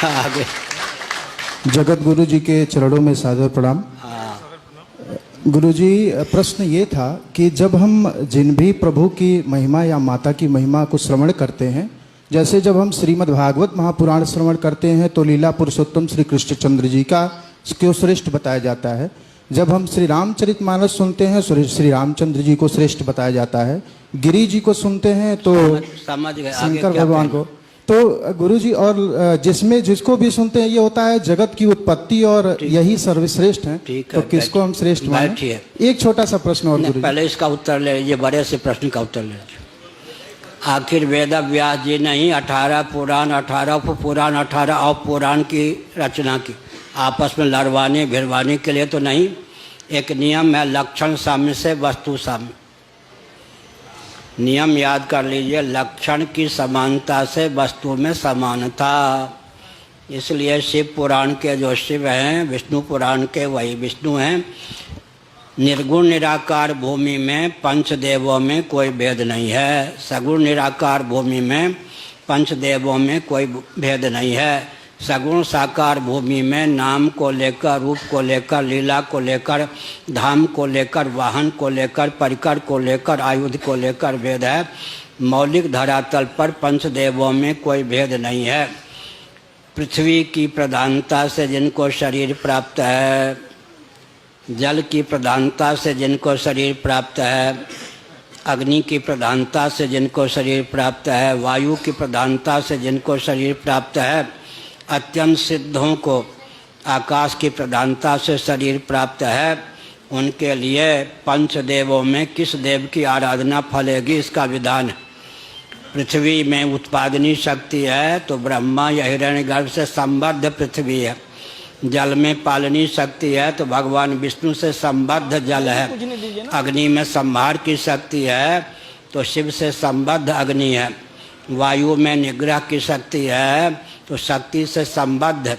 आगे जगत गुरु जी के चरणों में सादर प्रणाम। गुरु जी, प्रश्न ये था कि जब हम जिन भी प्रभु की महिमा या माता की महिमा को श्रवण करते हैं, जैसे जब हम श्रीमद् भागवत महापुराण श्रवण करते हैं तो लीला पुरुषोत्तम श्री कृष्णचंद्र जी का क्यों श्रेष्ठ बताया जाता है। जब हम श्री रामचरितमानस सुनते हैं श्री रामचंद्र जी को श्रेष्ठ बताया जाता है। गिरी जी को सुनते हैं तो समझ गए शंकर भगवान को। तो गुरु जी, और जिसमें जिसको भी सुनते हैं ये होता है जगत की उत्पत्ति और यही सर्वश्रेष्ठ है। तो किसको हम श्रेष्ठ माने? एक छोटा सा प्रश्न और गुरु पहले इसका उत्तर ले लीजिए, बड़े से प्रश्न का उत्तर ले लीजिए। आखिर वेद व्यास जी ने ही 18 पुराण 18 उपपुराण 18 अपपुराण की रचना की, आपस में लड़वाने भिड़वाने के लिए तो नहीं। एक नियम है लक्षण साम्य से वस्तु साम्य। नियम याद कर लीजिए, लक्षण की समानता से वस्तु में समानता। इसलिए शिव पुराण के जो शिव हैं, विष्णु पुराण के वही विष्णु हैं। निर्गुण निराकार भूमि में पंचदेवों में कोई भेद नहीं है। सगुण निराकार भूमि में पंचदेवों में कोई भेद नहीं है। सगुण साकार भूमि में नाम को लेकर, रूप को लेकर, लीला को लेकर, धाम को लेकर, वाहन को लेकर, परिकर को लेकर, आयुध को लेकर भेद है। मौलिक धरातल पर पंचदेवों में कोई भेद नहीं है। पृथ्वी की प्रधानता से जिनको शरीर प्राप्त है, जल की प्रधानता से जिनको शरीर प्राप्त है, अग्नि की प्रधानता से जिनको शरीर प्राप्त है, वायु की प्रधानता से जिनको शरीर प्राप्त है, अत्यंत सिद्धों को आकाश की प्रधानता से शरीर प्राप्त है, उनके लिए पंचदेवों में किस देव की आराधना फलेगी इसका विधान है। पृथ्वी में उत्पादनी शक्ति है तो ब्रह्मा या हिरण्यगर्भ से संबद्ध पृथ्वी है। जल में पालनी शक्ति है तो भगवान विष्णु से संबद्ध जल है। अग्नि में संहार की शक्ति है तो शिव से संबद्ध अग्नि है। वायु में निग्रह की शक्ति है तो शक्ति से संबद्ध,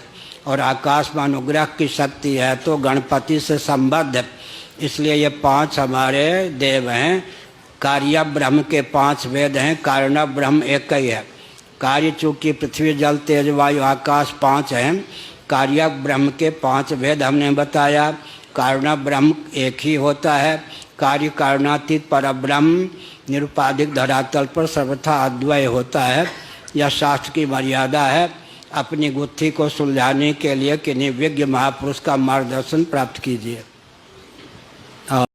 और आकाश में अनुग्रह की शक्ति है तो गणपति से संबद्ध। इसलिए ये 5 हमारे देव हैं। कार्य ब्रह्म के 5 वेद हैं, कारण ब्रह्म एक ही है। कार्य चूँकि पृथ्वी जल तेज वायु आकाश 5 हैं, कार्य ब्रह्म के 5 वेद हमने बताया। कारण ब्रह्म एक ही होता है। कार्य कारणातीत पर ब्रह्म निरुपाधिक धरातल पर सर्वथा अद्वय होता है। यह शास्त्र की मर्यादा है। अपनी गुत्थी को सुलझाने के लिए किन्हीं विज्ञ महापुरुष का मार्गदर्शन प्राप्त कीजिए।